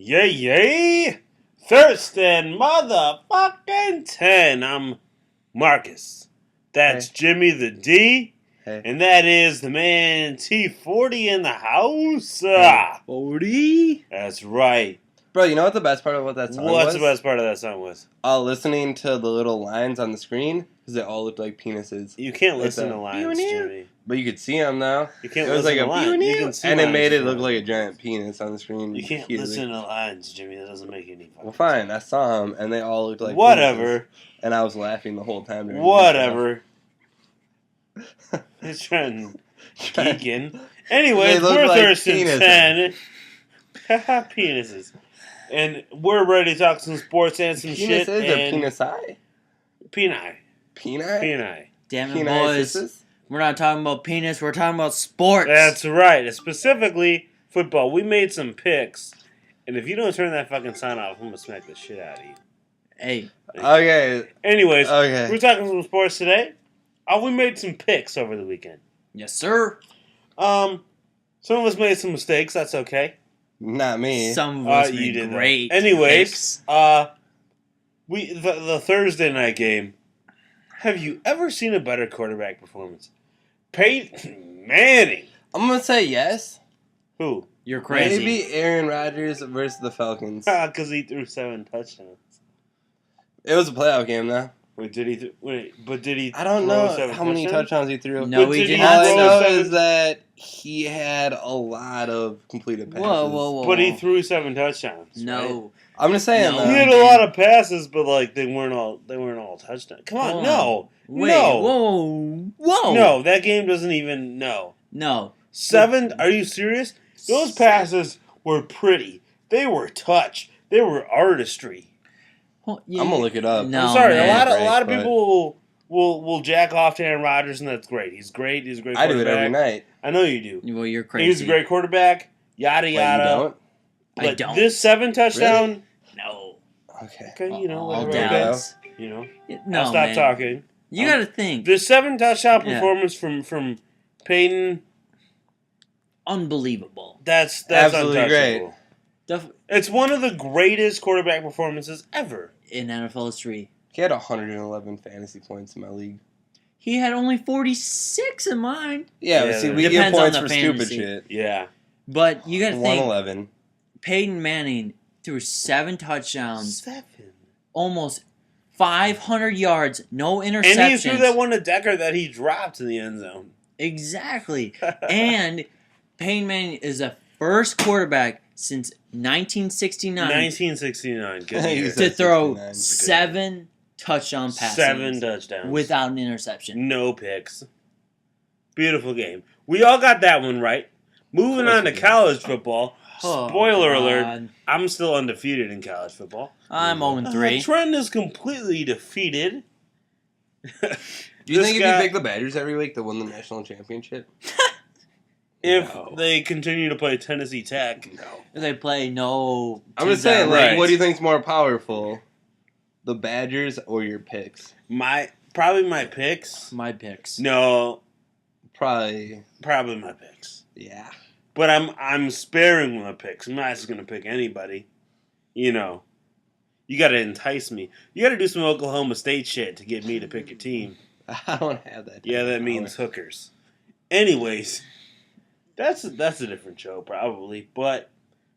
Yay! Thurston motherfucking 10. I'm Marcus. That's Hey. Jimmy the D. Hey. And that is the man T40 in the house. 40? That's right. Bro, you know what the best part about that song was? What's the best part of that song was? Listening to the little lines on the screen, because they all looked like penises. You can't Like listen the to lines, Jimmy. But you could see them now. You can't It was listen like to a lines. You can see and it lines made it if look you like a want. giant penis on the screen. You can't repeatedly. listen to lines, Jimmy. That doesn't make any fucking Well, fine. I saw them, and they all looked like Whatever. penises, and I was laughing the whole time. during Whatever. It's Trenton geeking. Anyways, They look we're like Thurston penises. 10. Penises. And we're ready to talk some sports and some shit. Penises or penisi? Peni. Peni? Peni. Damn it, boys. Penises? We're not talking about penis, we're talking about sports. That's right. Specifically, football. We made some picks. And if you don't turn that fucking sign off, I'm going to smack the shit out of you. Hey. Okay. Anyways, Okay. we're talking some sports today. We made some picks over the weekend. Yes, sir. Some of us made some mistakes. That's okay. Not me. Some of us You made did great that. Anyways, picks. the Thursday night game. Have you ever seen a better quarterback performance? Peyton Manning. I'm going to say yes. Who? You're crazy. Maybe Aaron Rodgers versus the Falcons. Because he threw 7 touchdowns. It was a playoff game, though. Wait, did he? But did he? I don't throw know 7 how many touchdowns he threw. No, But he did did he not. All I throw know 7 is that he had a lot of completed passes. Whoa. But he threw 7 touchdowns. Right? No. I'm just saying, No. He had a lot of passes, but like they weren't all touchdowns. Come on, Hold no, Wait, no, whoa. no. That game doesn't even no. No. 7? Are you serious? Those passes were pretty. They were touch. They were artistry. I'm I'm gonna look it up. No, I'm sorry. man. A lot of But people will jack off to Aaron Rodgers, and that's great. He's great. He's a great I do quarterback. it every night. I know you do. Well, you're crazy. He's a great quarterback. Yada But you yada. don't? I But don't. this 7 touchdown. No. Okay. Okay, you know All whatever. downs. You know. No, I'll stop man. talking. You gotta think. The 7 touchdown Yeah. performance from Peyton. Unbelievable. That's Absolutely untouchable. Def- It's one of the greatest quarterback performances ever. in NFL history. He had 111 fantasy points in my league. He had only 46 in mine. Yeah, Yeah, but see, that we get depends on points the for fantasy. stupid shit. Yeah. But you gotta think, 111. Peyton Manning threw 7 touchdowns, 7. almost 500 yards, no interceptions. And he threw that one to Decker that he dropped in the end zone. Exactly. And Peyton Manning is the first quarterback since 1969 1969. Good He year. was to throw 69 is a good 7 touchdown passes 7 touchdowns. without an interception. No picks. Beautiful game. We all got that one right. Moving on to we did. college football. Oh, Spoiler God. alert. I'm still undefeated in college football. I'm 0-3. Trent is completely defeated. Do you think if you pick the Badgers every week, they'll win the national championship? If No. they continue to play Tennessee Tech, no. They play no. I'm just teams that saying, are like, right. what do you think's more powerful? The Badgers or your picks? Probably my picks. my picks. No, Probably, my picks. yeah. But I'm sparing my picks. I'm not just gonna pick anybody. You know, you got to entice me. You got to do some Oklahoma State shit to get me to pick your team. I don't have that. Yeah, that means hookers. Anyways, that's a different show probably. But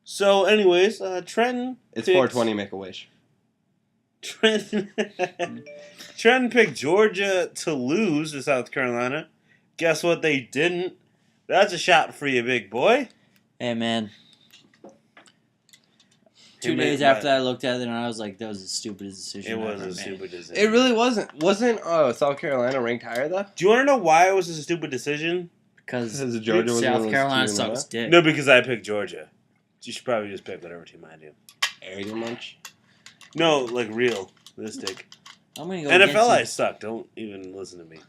so, anyways, Trenton. It's picks- 420. Make a wish. Trenton picked Georgia to lose to South Carolina. Guess what? They didn't. That's a shot for you, big boy. Hey, man. 2 Hey, man, days after I looked at it, and I was like, that was the stupidest decision It I was ever a made. stupid decision. It really wasn't. Wasn't South Carolina ranked higher though? Do you want to know why it was a stupid decision? Because Because Georgia was one of South those Carolina teams, sucks dick. No, because I picked Georgia. You should probably just pick whatever team I do. Area munch. No, like realistic. I'm gonna go NFL, against I you. suck. Don't even listen to me.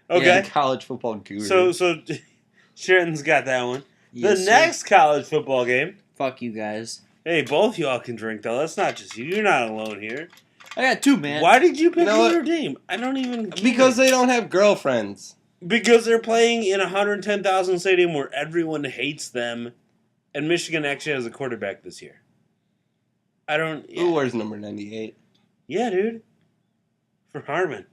Yeah, Okay, college football guru. so Sheridan's got that one. Yes, The sir. next college football game. Fuck you guys. Hey, both y'all can drink though. That's not just you. You're not alone here. I got 2, man. Why did you pick You know what? Notre Dame? I don't even care. because they don't have girlfriends. Because they're playing in a 110,000 stadium where everyone hates them. And Michigan actually has a quarterback this year. I don't... Who wears number 98? Yeah, dude. For Harmon.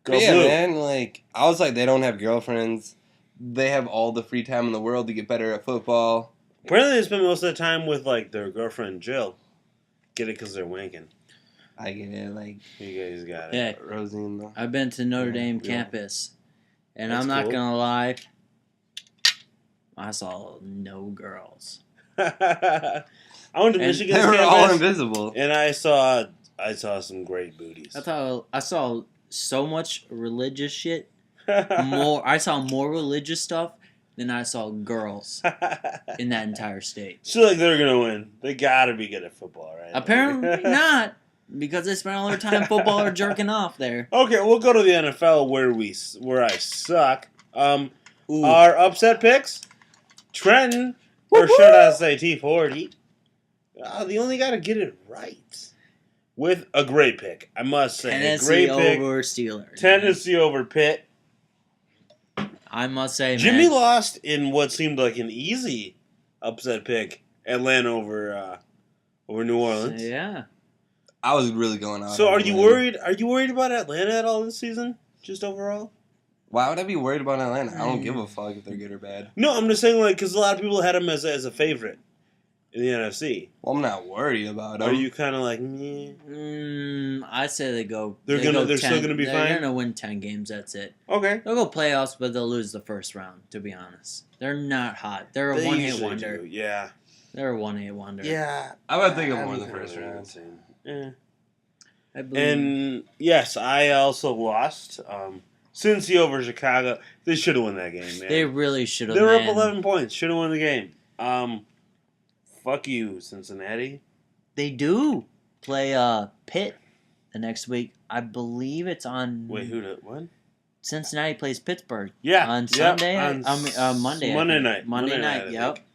Go But yeah, Blue. man, like, I was like, they don't have girlfriends. They have all the free time in the world to get better at football. Apparently they spend most of the time with, like, their girlfriend, Jill. Get it because they're wanking. I get it, like, You guys got it. Yeah, Rosie and the... I've been to Notre Dame yeah. campus, and That's I'm not cool. gonna lie, I saw no girls. I went to And Michigan's They were campus, all invisible. and I saw some great booties. I saw so much religious shit. I saw more religious stuff than I saw girls in that entire state. So like they're gonna win. They gotta be good at football, right? Apparently not, because they spent all their time football or jerking off there. Okay, we'll go to the NFL where I suck. Ooh. Our upset picks: Trenton, or should I say T40? You only gotta get it right with a great pick. I must say, a Tennessee great pick. over Steelers. Tennessee over Pitt. I must say, man. Jimmy lost in what seemed like an easy upset pick. Atlanta over New Orleans. Yeah. I was really going out. So on are you Atlanta. worried? Are you worried about Atlanta at all this season? Just overall? Why would I be worried about Atlanta? I don't give a fuck if they're good or bad. No, I'm just saying because a lot of people had them as a favorite in the NFC. Well, I'm not worried about them. Are you kind of like, meh? I say they go. They're still gonna be fine? They're gonna win 10 games. That's it. Okay. They'll go playoffs, but they'll lose the first round. To be honest, they're not hot. They're a They one-hit usually wonder. do, yeah. They're a one-hit wonder. Yeah. I would think of more in the I'm first kinda round. the same. Eh. I believe. And yes, I also lost. Cincy over Chicago. They should have won that game, man. They really should have. They were up 11 points. Should have won the game. Fuck you, Cincinnati. They do play Pitt the next week. I believe it's on. Wait, what? Cincinnati plays Pittsburgh. Yeah. On yep, Sunday. on Monday. I Monday think. night. Monday night. I Yep. think.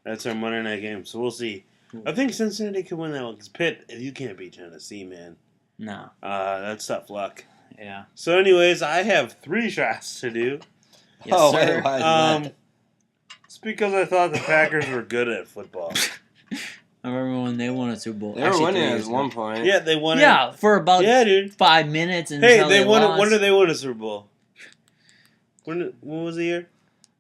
That's our Monday night game. So we'll see. Cool. I think Cincinnati could win that one because Pitt, you can't beat Tennessee, man. No. That's tough luck. Yeah. So, anyways, I have 3 shots to do. Yes, Oh, sir. wait, why is that? It's because I thought the Packers were good at football. I remember when they won a Super Bowl. They were Actually, winning 3 at years ago. one point. Yeah, they won. Yeah, for about Yeah, dude. 5 minutes until Hey, they won. lost. When did they win a Super Bowl? When was the year?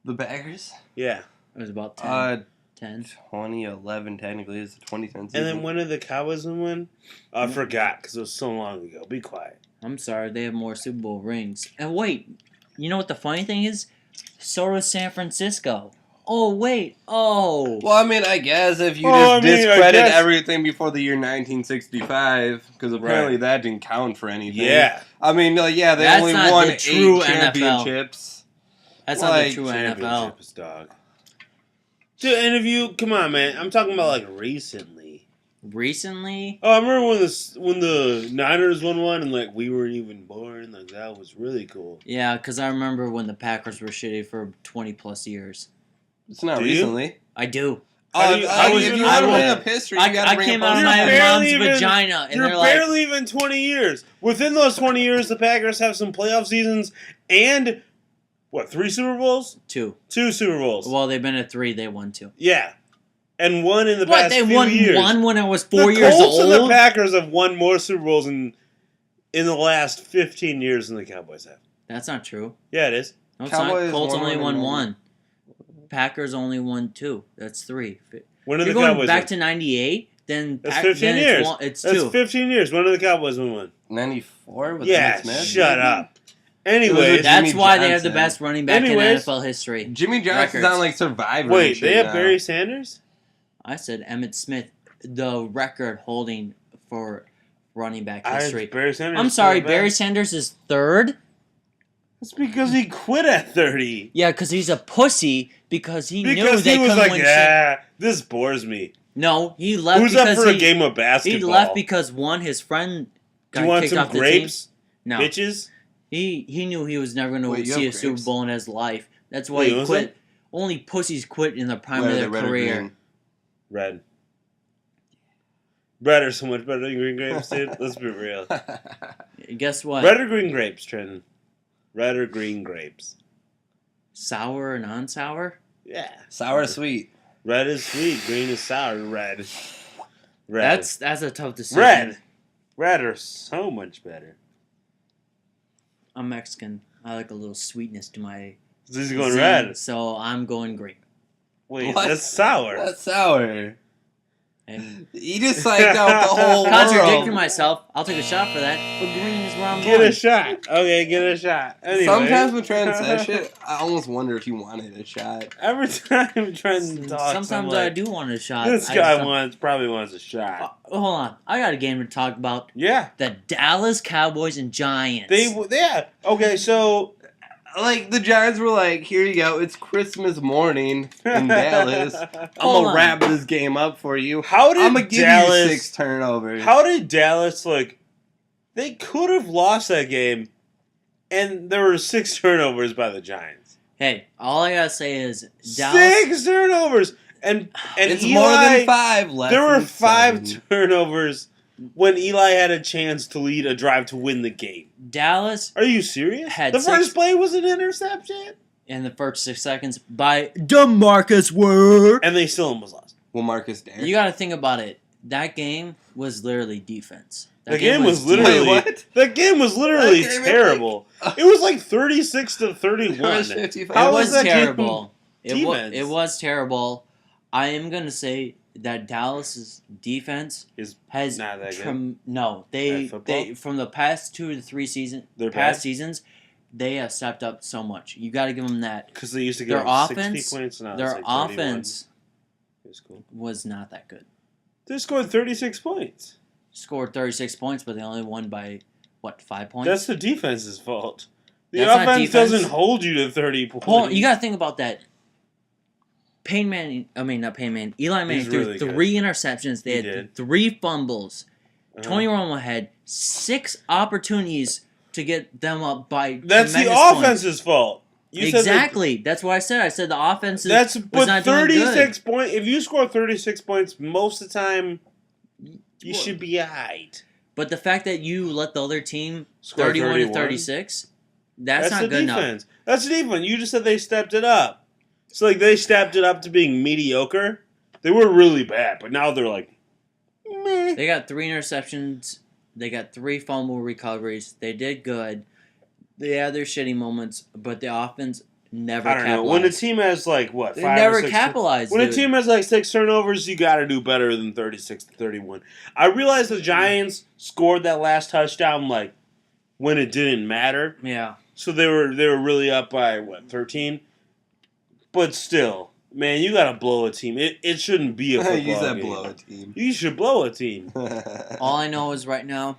The Packers? Yeah. It was about 10. 10. 2011, technically. It's the 2010 season. And then when did the Cowboys win? I forgot because it was so long ago. Be quiet. I'm sorry, they have more Super Bowl rings. And wait, you know what the funny thing is? So does San Francisco. Oh, wait. Oh. Well, I mean, I guess if you Oh, just I mean, I discredit guess- everything before the year 1965, because apparently Right. that didn't count for anything. Yeah. I mean, yeah, they That's only not won the 8 true NFL. championships. That's not the like, true NFL. Championships, dog. Dude, and if you come on, man, I'm talking about like recently. Recently? Oh, I remember when the Niners won one, and like we weren't even born. Like that was really cool. Yeah, because I remember when the Packers were shitty for 20 plus years. It's not Do you? recently. I do. How do you- how do if you you know want to that? bring up history, you got I to bring came up out of You're my all- barely mom's even- vagina, and You're they're like, barely even 20 years. Within those 20 years, the Packers have some playoff seasons and what? 3 Super Bowls? 2. 2 Super Bowls. Well, they've been at 3. They won 2. Yeah, and one in the What? past They few won years. 1 when I was 4 the years Colts and old? the Packers have won more Super Bowls in the last 15 years than the Cowboys have. That's not true. Yeah, it is. No, it's Cowboys not. Colts won only one won and 1. Packers only won 2. That's 3. When did You're the going Cowboys back win? to 98, then, That's Pac- 15 then years. It's That's 2. 15 years. When did the Cowboys win one? 94 with Yeah, Emmitt Smith? shut up. It Anyways, was That's Jimmy why they have the Johnson. best running back in Anyways. NFL history. Jimmy Johnson's Records. on like Survivor. and wait, shit they have now. Barry Sanders? I said Emmitt Smith, the record holding for running back history. Barry Sanders. I'm is sorry, still Barry best. Sanders is 3rd? That's because he quit at 30. Yeah, because he's a pussy because he knew Because they he was couldn't like, win shit. yeah, this bores me. No, he left Who's up because for a he, game of he basketball? left because, one, his friend Do got you want kicked some off the grapes, team. No, bitches? he knew he was never going Wait, to you see a have Super grapes? Bowl in his life. That's why Wait, he was quit. it? Only pussies quit in the prime Whether of they're their red or career. green. Red. Red are so much better than green grapes, dude. Let's be real. Guess what? Red or green grapes, Trenton? Red or green grapes? Sour or non-sour? Yeah. Sour or sweet? Red is sweet. Green is sour. Red. That's a tough decision. Red. Red are so much better. I'm Mexican. I like a little sweetness to my. So he's going zing, red. So I'm going green. Wait, What? that's sour. That's sour. And You just psyched out the whole contradicting world. myself, I'll take a shot for that. But green is where I'm Get going. a shot. Okay, get a shot. Anyway. Sometimes when Trent says shit, I almost wonder if he wanted a shot. Every time Trent talks, Sometimes I'm I like, do want a shot. this I guy just don't- probably wants a shot. Hold on, I got a game to talk about. Yeah. The Dallas Cowboys and Giants. Yeah. Okay, so Like, the Giants were like, here you go, it's Christmas morning in Dallas. I'm Hold going on. to wrap this game up for you. How did I'm going to give Dallas you 6 turnovers. How did Dallas they could have lost that game, and there were 6 turnovers by the Giants. Hey, all I gotta say is Dallas. 6 turnovers, and It's Eli, more than 5 left. there were 5 turnovers when Eli had a chance to lead a drive to win the game. Dallas Are you serious? Had The first 6 play was an interception, in the first 6 seconds by DeMarcus Ware. and they still almost lost. Well, Marcus Dare. You gotta think about it. That game was literally defense. That The game was defense. literally Wait, what? the game was literally That game was terrible. It was like 36-31. There was 55. How It was was that game terrible. defense? It was terrible. I am gonna say that Dallas's defense Is has not that good. no, At they football? from the past 2 to 3 seasons, They're past bad? seasons, they have stepped up so much. You got to give them that. Because they used to Their get like offense, 60 points. Now their it's like 31. offense It was cool. was not that good. They scored 36 points. Scored 36 points, but they only won by what 5 points? That's the defense's fault. The That's not offense defense. doesn't hold you to 30 points. Hold on, you got to think about that. Not Payne Manning. Eli Manning He's threw really good. 3 interceptions. They He had did. 3 fumbles. Uh-huh. Tony Romo had 6 opportunities to get them up by That's the tremendous points. offense's fault. You said that- Exactly. That's what I said. I said the offense That's was but not doing 36 good. points. If you score 36 points, most of the time, you Well, should be alright. But the fact that you let the other team Score 31 to 31? 36, that's not the good enough. defense. That's the defense. You just said they stepped it up. So like they stepped it up to being mediocre. They were really bad, but now they're like, meh. They got 3 interceptions. They got 3 fumble recoveries. They did good. They had their shitty moments, but the offense never I don't know. capitalized. When a team has like what, they 5 never or 6 capitalized. When a dude. team has like 6 turnovers, you got to do better than 36-31. I realized the Giants scored that last touchdown like when it didn't matter, Yeah. so they were really up by what 13. But still, man, you got to blow a team. It shouldn't be a football Use that game. blow a team. You should blow a team. All I know is right now,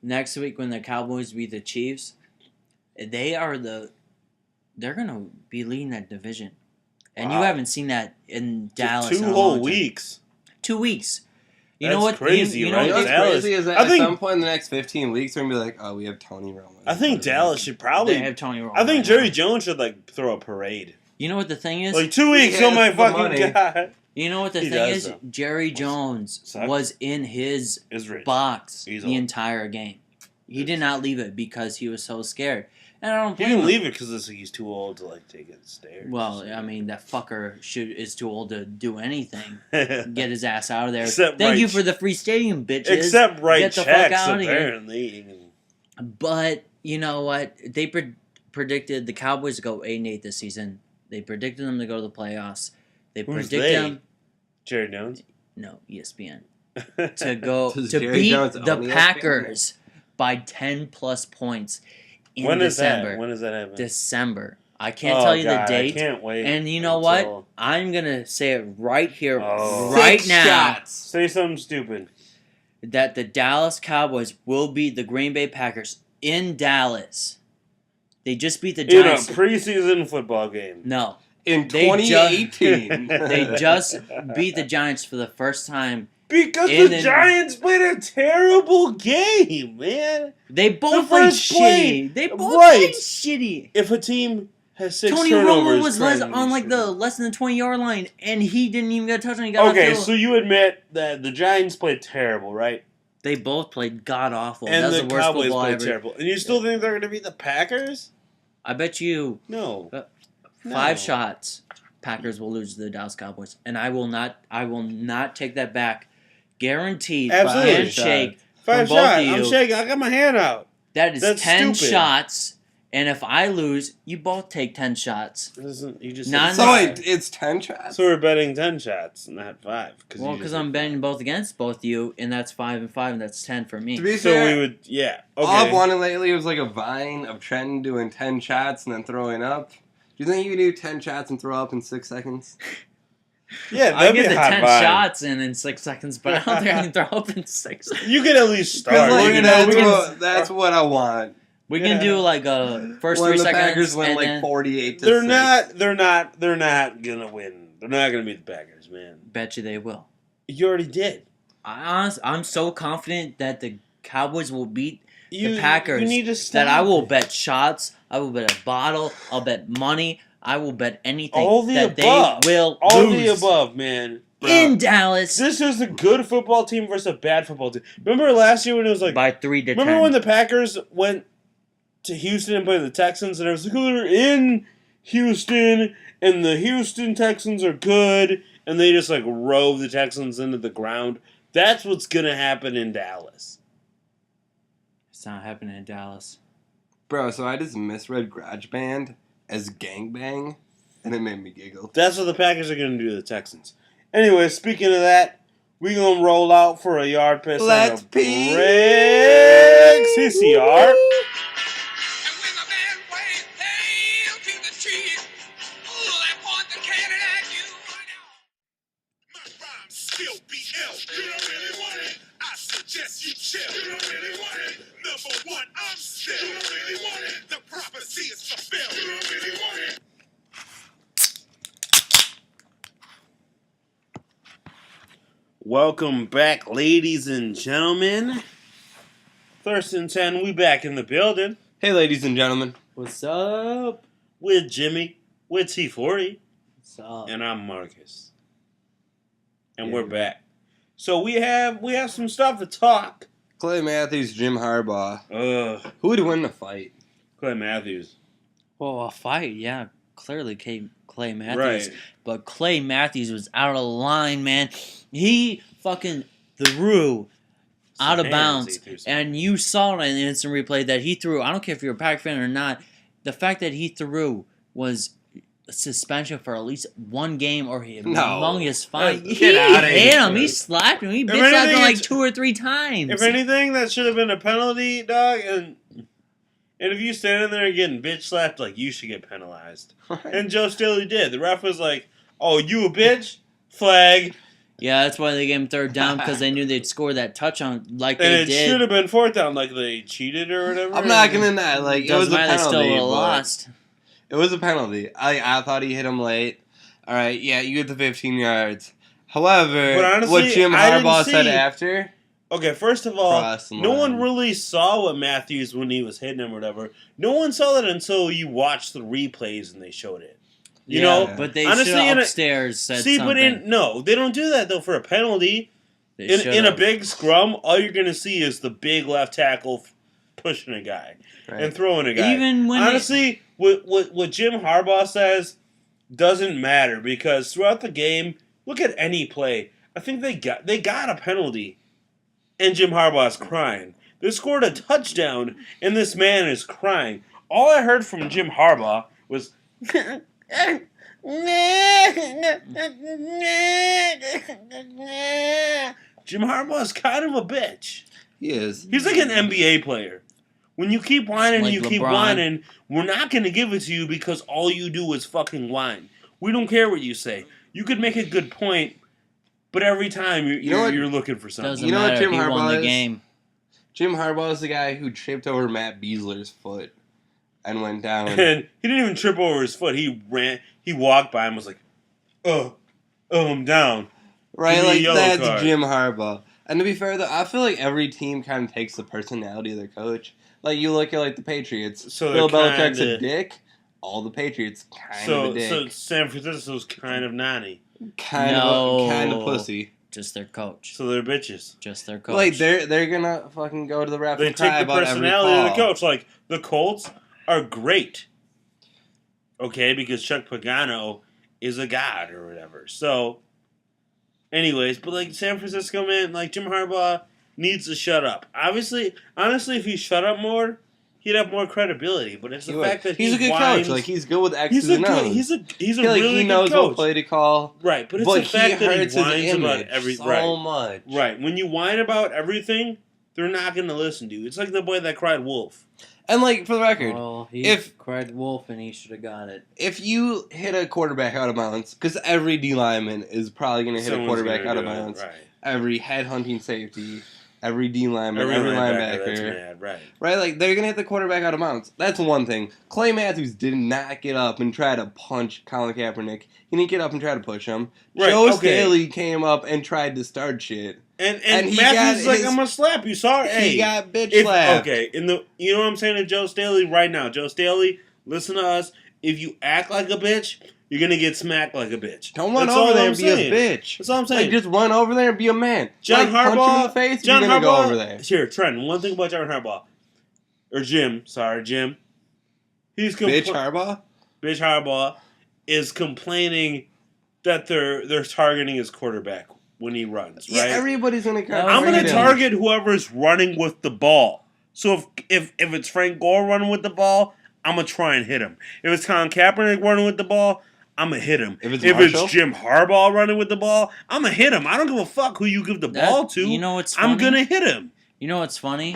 next week when the Cowboys beat the Chiefs, they're gonna be leading that division, and you Wow. haven't seen that in Dallas. 2 in a whole long time. weeks. 2 weeks. You That's know what? crazy, you know right? You know what what's Dallas- crazy is that I at think- some point in the next 15 weeks, we're going to be like, oh, we have Tony Romo. I think Dallas should probably. they have Tony Romo. I think right Jerry now. Jones should like throw a parade. You know what the thing is? Like 2 weeks, Yeah, oh my it's the fucking money. god! You know what the He thing does, is? though. Jerry Jones Sucks. was in his Is rich. box He's the old. entire game. He did not leave it because he was so scared. And I don't He blame didn't him. leave it because he's too old to like take it stairs. Well, I mean, that fucker is too old to do anything. Get his ass out of there. Except Thank write you for the free stadium, bitches. Except write Get the fuck checks, outta here. apparently. But you know what? They predicted the Cowboys to go 8-8 this season. They predicted them to go to the playoffs. They Who's predicted they? them. Jerry Jones. No, ESPN to go Does to Jerry beat Jones the own ESPN? Packers by 10 plus points in When is December. that? When does that happen? December. I can't Oh, tell you God, the date. I can't wait. And you know until- what? I'm gonna say it right here, Oh. right 6 now, shots. Say something stupid. that the Dallas Cowboys will beat the Green Bay Packers in Dallas. They just beat the In a Giants. preseason football game. No, In They 2018. they just beat the Giants for the first time. Because And the then- Giants played a terrible game, man. They both The played first play- shitty. They both right. played shitty. If a team has 6 Tony turnovers, Romo was on like the less than the 20-yard line, and he didn't even get a touchdown. He got Okay, off so you admit that the Giants played terrible, right? they both played god awful. And That's the the worst Cowboys football played ever. terrible. And you still think they're going to beat the Packers? I bet you No. 5 shots. Packers will lose to the Dallas Cowboys, and I will not take that back. Guaranteed. Absolutely. Handshake Five from both shots. of you. I'm shaking. I got my hand out. That is That's 10 stupid. shots, and if I lose, you both take 10 shots. You just Non- said So five. wait, it's 10 shots? So we're betting 10 shots, not 5. Well, because I'm betting both against both you, and that's 5 and 5, and that's 10 for me. To be So fair, we would, yeah. Okay. all I've wanted lately was like a vine of Trenton doing 10 shots and then throwing up. Do you think you can do 10 shots and throw up in 6 seconds? Yeah, I that'd get be the a hot 10 vibe. shots in 6 seconds, but I don't think I can throw up in 6 seconds. You could at least start. Because like, You we know, can- that's what I want. We can do like a first When 3 the seconds, Packers win and like then 48 to they're 6. not gonna win. They're not gonna beat the Packers, man. bet you they will. You already did. I'm so confident that the Cowboys will beat You, the Packers You need to stop. that I will bet shots, I will bet a bottle, I'll bet money, I will bet anything All the that above. they will All lose the above, man. in Dallas This is a good football team versus a bad football team. Remember last year when it was like by 3 to 10. Remember when the Packers went to Houston and played the Texans, and it was like, oh, they're in Houston, and the Houston Texans are good, and they just like rove the Texans into the ground. That's what's gonna happen in Dallas. It's not happening in Dallas. Bro, so I just misread Garage Band as gangbang, and it made me giggle. That's what the Packers are gonna do to the Texans. Anyway, speaking of that, we gonna roll out for a yard piss Let's and a pee. break. CCR. And when the man waved hail to the chief, I point the cannon at you right now. My rhymes still BL. You don't really want it. I suggest you chill. You don't really want it. Number one, I'm still. You don't really want it. The prophecy is fulfilled. You don't really want it. Welcome back, ladies and gentlemen. Thurston 10, we back in the building Hey, ladies and gentlemen. What's up? with Jimmy, with T40, What's up? and I'm Marcus. And Yeah. we're back. So we have some stuff to talk. Clay Matthews, Jim Harbaugh. Who would win the fight? Clay Matthews. Well, a fight, yeah. Clearly, Clay Matthews. Right. But Clay Matthews was out of line, man. He fucking threw out of Some hands bounds. he threw some. And you saw in the instant replay that he threw. I don't care if you're a Pack fan or not. The fact that he threw was suspension for at least one game or a No. humongous fine. Get He outta hit here. him. He slapped him. He bitch anything, slapped him like it's- 2 or 3 times. If anything, that should have been a penalty, dog. And if you standing there getting bitch slapped, like, you should get penalized. And Joe Staley did. The ref was like, oh, you a bitch? Flag. Yeah, that's why they gave him third down because they knew they'd score that touchdown like And they it did. should have been fourth down, like they cheated or whatever. I'm not gonna deny, like, it was Doesn't a matter, they still penalty. would have but- lost. It was a penalty. I thought he hit him late. All right, yeah, you get the 15 yards. However, But honestly, what Jim I didn't Harbaugh said see- after, Okay, first of all, cross the no one line. really saw what Matthews when he was hitting him or whatever. No one saw that until you watched the replays and they showed it. You Yeah, know, but they honestly, should in have a- upstairs said see, something. but they don't do that though for a penalty. They In a should've. big scrum, all you're gonna see is the big left tackle pushing a guy right? and throwing a guy. Even when honestly, what Jim Harbaugh says doesn't matter because throughout the game, look at any play. I think they got a penalty, and Jim Harbaugh's crying. They scored a touchdown, and this man is crying. All I heard from Jim Harbaugh was. Jim Harbaugh's kind of a bitch. He is. He's like an NBA player. When you keep whining Like and you keep LeBron. whining, we're not going to give it to you because all you do is fucking whine. We don't care what you say. You could make a good point, but every time You know what? you're looking for something. doesn't You know what matter. Jim he won Harbaugh the is? game. Jim Harbaugh is the guy who tripped over Matt Beasler's foot and went down. And he didn't even trip over his foot. He walked by and was like, oh, I'm down. Right, Give me a like yellow that's card. Jim Harbaugh. And to be fair, though, I feel like every team kind of takes the personality of their coach. Like you look at like the Patriots. So Bill they're Belichick's kinda- a dick. All the Patriots kind of So a dick. San Francisco's kind of nanny. kind of pussy. Just their coach. So they're bitches. Just their coach. Like they're gonna fucking go to the ref They and cry take the about every personality of the call. coach. Like, the Colts are great. Okay, because Chuck Pagano is a god or whatever. So, anyways, but like San Francisco, man, like Jim Harbaugh needs to shut up. Honestly, if he shut up more, he'd have more credibility. But it's the fact that he's a good whines, coach. Like he's good with X's he's a and good, O's. he's a like, really he knows good coach. what play to call. Right, but it's But the fact that hurts he his whines about image everything. so much. Right. When you whine about everything, they're not going to listen to you. It's like the boy that cried wolf. And like for the record, Well, he if- cried wolf and he should have got it. if you hit a quarterback out of bounds, because every D lineman is probably going to hit a Someone's quarterback gonna out of do it, bounds. Right. Every head hunting safety, every D lineman, Every every linebacker that's linebacker. mad, right. Right, like they're gonna hit the quarterback out of bounds. That's one thing. Clay Matthews did not get up and try to punch Colin Kaepernick. He didn't get up and try to push him. Right, Joe okay. Staley came up and tried to start shit. And he Matthews got like, his- I'm gonna slap you. Sorry, He hey, got bitch slapped. okay. You know what I'm saying to Joe Staley right now. Joe Staley, listen to us. If you act like a bitch, you're gonna get smacked like a bitch. Don't run That's over all there I'm and be saying. a bitch. That's all I'm saying. Like just run over there and be a man. John like, Harbaugh, punch him in the face. John You're gonna Harbaugh, go over there. Here, Trent. One thing about John Harbaugh, or Jim. Sorry, Jim. He's Bitch Harbaugh. Bitch Harbaugh is complaining that they're targeting his quarterback when he runs. Right. Yeah, everybody's gonna. I'm going to target whoever's running with the ball. So if it's Frank Gore running with the ball, I'm going to try and hit him. If it's Colin Kaepernick running with the ball, I'm going to hit him. If it's Marshall? Jim Harbaugh running with the ball, I'm going to hit him. I don't give a fuck who you give the ball to. You know what's funny? I'm going to hit him. You know what's funny?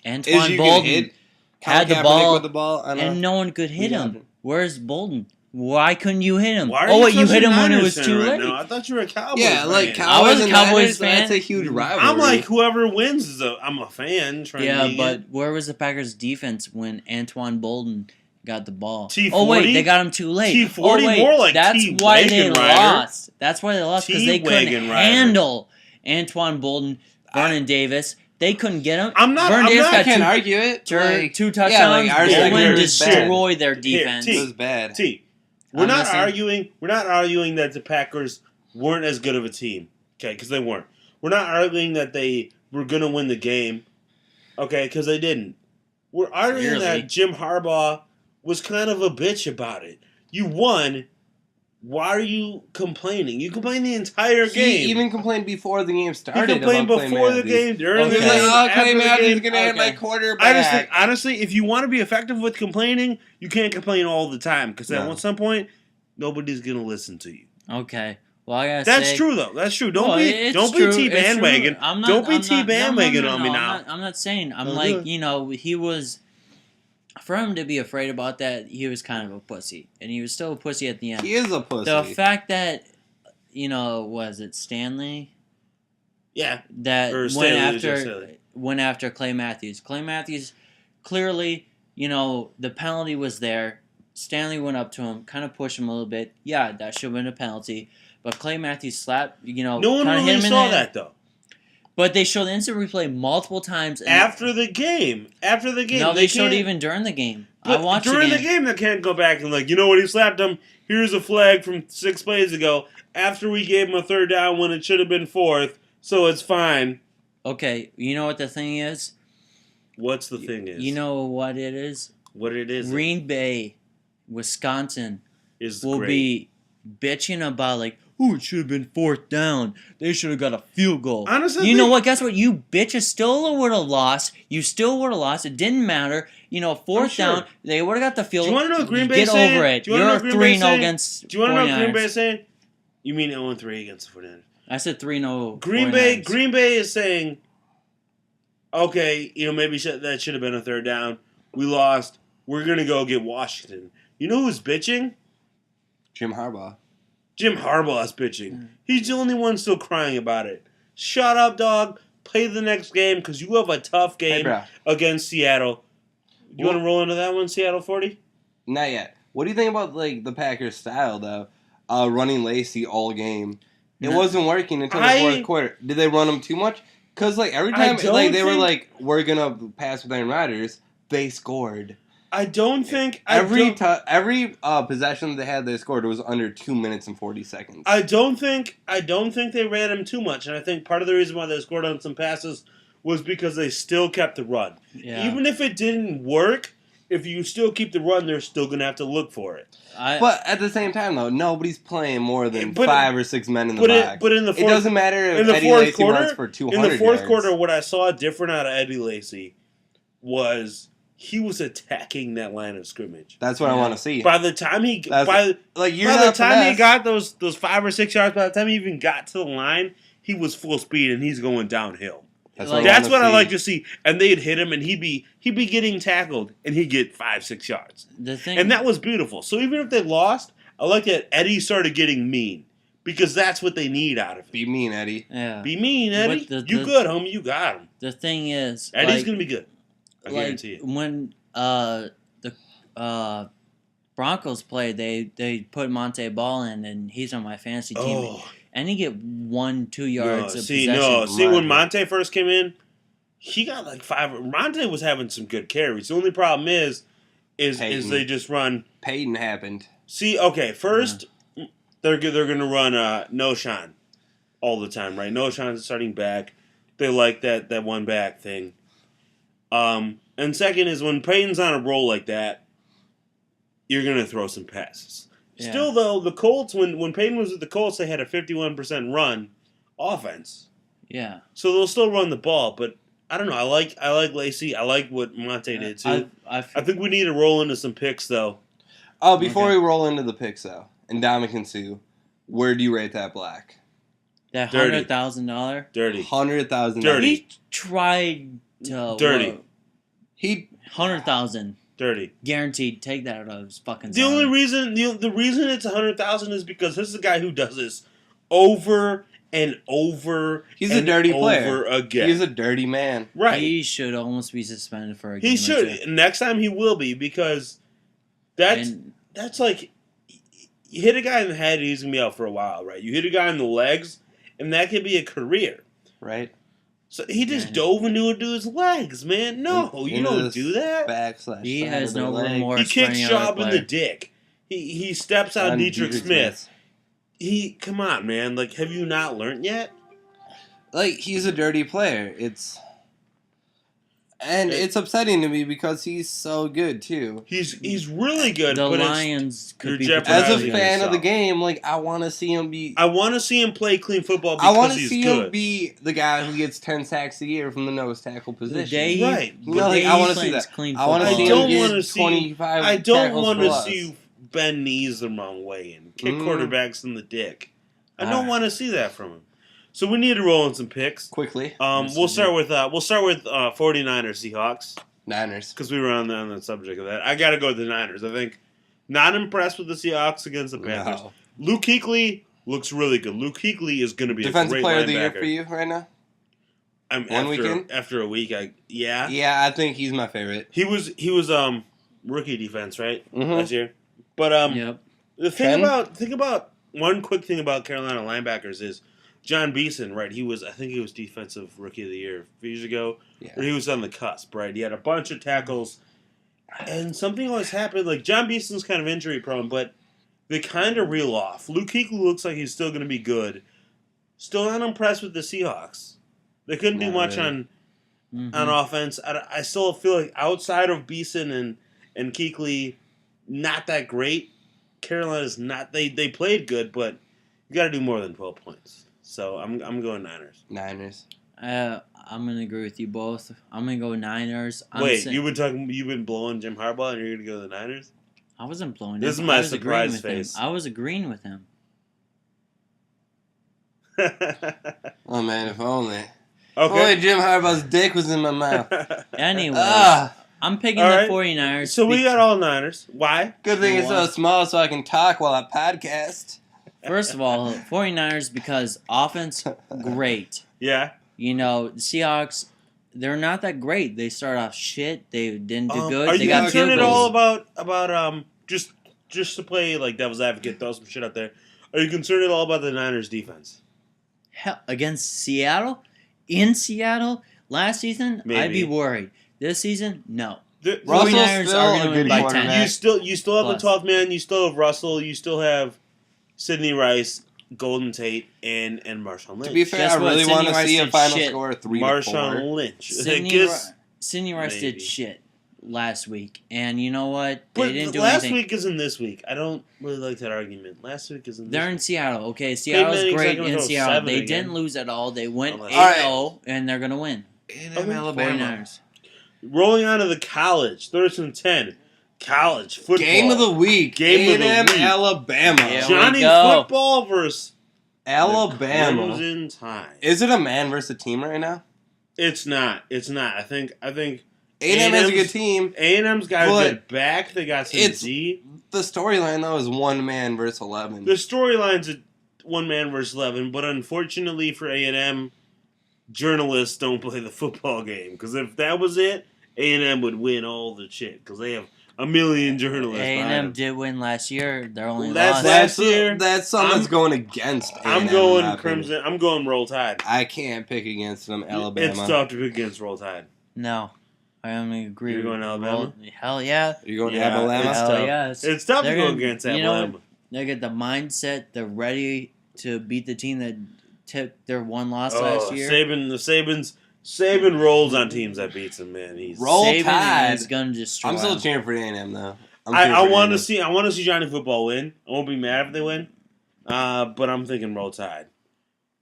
Is Antoine you Bolden can hit had the Colin Kaepernick ball, with the ball on and a- no one could hit Yeah. him. Where's Bolden? Why couldn't you hit him? Why are Oh wait, you such hit a him when it Niners was fan too right late. now? I thought you were a Cowboys Yeah, fan. like I Cowboys was a and Cowboys Niners, fan. That's a huge rivalry. I'm like, whoever wins I'm a fan. Trying Yeah, to be but where was the Packers' defense when Antoine Bolden got the ball? T40? Oh wait, they got him too late. T40, oh, wait, more like that's why they T-Wagon Rider. lost. That's why they lost because they couldn't T-Wagon Rider. handle Antoine Bolden, Vernon Davis. They couldn't get him. I'm not- Vernon I'm Davis not- I got can't argue it. two touchdowns. Yeah, like our Bolden secondary is bad. destroyed their defense. T. It was bad. We're I'm not listening. arguing. We're not arguing that the Packers weren't as good of a team. Okay, because they weren't. We're not arguing that they were going to win the game. Okay, because they didn't. We're arguing Clearly. that Jim Harbaugh was kind of a bitch about it. You won. Why are you complaining? You complained the entire game. He even complained before the game He started. complained about Clay before the Matthews. game, during He the was like, game, "Oh, after Clay the Matthews game. gonna hit my Okay. quarterback." Honestly, if you want to be effective with complaining, you can't complain all the time because No. at some point, nobody's gonna listen to you. Okay. Well, I gotta That's say, true though. That's true. Don't Well, be it's don't true, be T it's bandwagon. true. I'm not- Don't be I'm not- T bandwagon no, on me now. I'm not saying. I'm Don't do like, it. you know, he was. For him to be afraid about that, he was kind of a pussy, and he was still a pussy at the end. He is a pussy. The fact that, you know, was it Stanley Yeah, that Or went Staley, Joe after Staley. went after Clay Matthews? Clay Matthews clearly, you know, the penalty was there. Stanley went up to him, kind of pushed him a little bit. Yeah, that should have been a penalty. But Clay Matthews slapped, you know, no one kinda hit really him in saw the- that though. But they showed the instant replay multiple times. And After the game, no, they showed can't- even during the game. I But watched during the the game. game. They can't go back and like, you know what, he slapped him. Here's a flag from 6 plays ago. After we gave him a third down when it should have been fourth, so it's fine. Okay, you know what the thing is? What's the thing is? You know what it is? what it is. Green Bay, Wisconsin is will great. be bitching about like, oh, it should have been fourth down. They should have got a field goal. Honestly, You know what? Guess what? You bitches still would have lost. You still would have lost. It didn't matter. You know, fourth sure. down, they would have got the field Do you goal. want to know what Green Bay Get saying? over it. Do you wanna know You're what Green Bay 3-0 saying? against Do you want to know what Green 49ers. Bay is saying? You mean 0-3 against the 49ers. I said 3-0. Green 49ers. Bay is saying, okay, you know, maybe that should have been a third down. We lost. We're gonna go get Washington. You know who's bitching? Jim Harbaugh. Jim Harbaugh's bitching. He's the only one still crying about it. Shut up, dog. Play the next game because you have a tough Hey, game bro. against Seattle. You want to roll into that one, Seattle 40? Not yet. What do you think about like the Packers' style though? Running Lacey all game. It No. wasn't working until the fourth quarter. Did they run him too much? Because like every I time don't like they were think- like, we're gonna pass with Aaron Rodgers, they scored. I don't think Every possession they had, they scored. It was under 2 minutes and 40 seconds. I don't think they ran him too much, and I think part of the reason why they scored on some passes was because they still kept the run. Yeah. Even if it didn't work, if you still keep the run, they're still going to have to look for it. But at the same time, though, nobody's playing more than But- 5 or 6 men in the box. But in the It fourth, doesn't matter if in the Eddie fourth Lacy runs quarter, for 200 in the fourth yards. quarter, what I saw different out of Eddie Lacy was he was attacking that line of scrimmage. That's what I want to see. By the time he That's- by Like you're by the not time he finesse. got those 5 or 6 yards, by the time he even got to the line, he was full speed and he's going downhill. That's Like- That's what I wanna like see. to see. And they'd hit him, and he'd be getting tackled, and he'd get 5-6 yards, the thing, and that was beautiful. So even if they lost, I like that Eddie started getting mean because that's what they need out of it. Be mean, Eddie. yeah. Be mean, Eddie. But You good, homie? You got him. The thing is, Eddie's like, gonna be good. I like guarantee it. when the Broncos played, they put Monte Ball in, and he's on my fantasy team, Oh, and he get 1-2 yards of see, possession. see, when Monte. Monte first came in, he got like 5. Monte was having some good carries. The only problem is Peyton. they just run. Peyton happened. See, okay, first they're gonna run Noshan all the time, right? Noshan's starting back. They like that one back thing. And second is when Peyton's on a roll like that, you're gonna throw some passes. Yeah. Still though, the Colts when Peyton was with the Colts, they had a 51% run offense, Yeah, so they'll still run the ball. But I don't know. I like Lacy. I like what Monte did too. I think we need to roll into some picks though. Oh, before Okay. we roll into the picks, though, and Dominican Sue, where do you rate that black? that Dirty. $100,000. Dirty. $100,000. Dirty. He tried to Dirty. He 100,000 Dirty. guaranteed. Take that out of his fucking. The only reason the reason it's 100,000 is because this is a guy who does this over and over. He's and a dirty over player. again. He's a dirty man. right. He should almost be suspended for a game. He or should. two. Next time he will be because And that's like you hit a guy in the head, he's gonna be out for a while, right? You hit a guy in the legs, and that could be a career. Right? So he just Yeah. dove into a dude's legs, man. No, you Into don't this do that. Backslash. he side has of the no leg. remorse. He for kicks any other Schaub in the player. dick. He steps on On Dietrich Smith. Come on, man. Like, have you not learned yet? Like, he's a dirty player. It's upsetting to me because he's so good, too. He's really good. The but Lions you're could be jeopardizing As a Jeopardizing fan of the yourself. game, like, I want to see him be... I want to see him play clean football I want because to he's see good. him be the guy who gets 10 sacks a year from the nose tackle The position. day, Right. You know, like, I want to see that. Clean I want to I see don't him wanna get see- 25 I don't tackles want to plus. see you bend knees the wrong way and kick Mm. quarterbacks in the dick. I don't Alright. want to see that from him. So we need to roll in some picks. Quickly. Yes, We'll we start with 49ers Seahawks Niners. because we were on the subject of that. I got to go with the Niners. I think not impressed with the Seahawks against the Panthers. No. Luke Kuechly looks really good. Luke Kuechly is going to be Defensive a great player linebacker. of the year for you right now? Weekend? After a week, yeah. Yeah, I think he's my favorite. He was rookie defense, right? Mhm. Last year. But Yep. the thing Trent? about one quick thing about Carolina linebackers is John Beeson, right? I think he was defensive rookie of the year a few years ago. Yeah. Or he was on the cusp, right? He had a bunch of tackles. And something always happened. Like, John Beeson's kind of injury prone, but they kind of reel off. Luke Kuechly looks like he's still going to be good. Still not impressed with the Seahawks. They couldn't do Not much really. Mhm. on offense. I still feel like outside of Beeson and Kuechly, not that great. Carolina's not. They played good, but you got to do more than 12 points. So I'm going Niners. Niners. I'm gonna agree with you both. I'm gonna go Niners. Wait, you've been blowing Jim Harbaugh, and you're gonna go the Niners? I wasn't blowing. This him. is my I was agreeing surprise with him. face. I was agreeing with him. Oh, man, if only. Okay. Boy, Jim Harbaugh's dick was in my mouth. Anyways, Ah, I'm picking All the right. 49ers. So we got all Niners. Why? good thing it's so small so I can talk while I podcast. First of all, 49ers because offense, great. Yeah. You know, the Seahawks, they're not that great. They start off shit. They didn't do good. Are They you got concerned field at all goals. about just to play like devil's advocate, throw some shit out there? Are you concerned at all about the Niners defense? Hell, against Seattle? In Seattle? Last season, I'd Maybe. be worried. This season, no. Russell's 49ers still are a going to good win by quarterback. 10. You still have Plus. the 12th man. You still have Russell. You still have Sidney Rice, Golden Tate, and Marshawn Lynch. To be fair, Guess I what? really want Sidney to Rice see a did final shit. score of 3-4. Marshawn Lynch. Sidney, Guess- Sidney Rice maybe. did shit. last week, and you know what? They But didn't do last anything. week isn't this week. I don't really like that argument. Last week isn't. They're This in week. Seattle. Okay, Seattle's Manning's great not gonna in go Seattle. 7 They again. didn't lose at all. They went All 8-0, and they're gonna win. A&M Alabama. 49ers. Rolling on to the college, 13-10. College football. Game of the week. Game of the A&M week. Alabama. Yeah. Johnny we go. football versus Alabama. Crimson Tide. Is it a man versus team right now? It's not. It's not. I think A&M has a good team. A&M's got But a good back. They got some it's- D. The storyline though is one man versus 11. The storyline's a one man versus 11, but unfortunately for A&M, journalists don't play the football game. Because if that was it, A&M would win all the shit. Because they have a million journalists. behind A&M them. did win last year. They're only Well, that's lost. last year. That's something I'm- that's going against A&M. I'm in going my Crimson. opinion. I'm going Roll Tide. I can't pick against them. Alabama. It's tough to pick against Roll Tide. No, I only agree. You're with going Alabama? Roll- Hell yeah. Are you going Yeah, Alabama? it's Hell tough. yes. It's tough They're to go gonna- against you know Alabama. They get the mindset. They're ready to beat the team that took their one loss last year. Saban rolls on teams that beats him, man. He's Roll Saban Tide. is gonna destroy. I'm still them. cheering for A&M though. I want to see Johnny football win. I won't be mad if they win. But I'm thinking Roll Tide.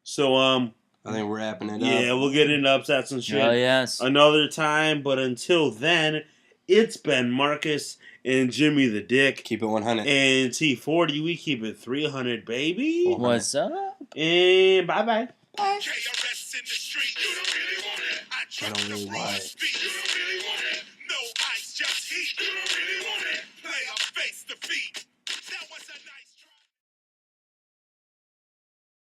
So I think we're wrapping it up. yeah, we'll get into upsets and shit Oh yes. another time. But until then, it's been Marcus and Jimmy the Dick Keep it 100. and T40. We keep it 300, baby. Cool. What's up? And bye. KRS in the street, you don't really want it. I don't drop really the want raw it. speed, you don't really want it. No ice, just heat, you don't really want it. Play up face defeat.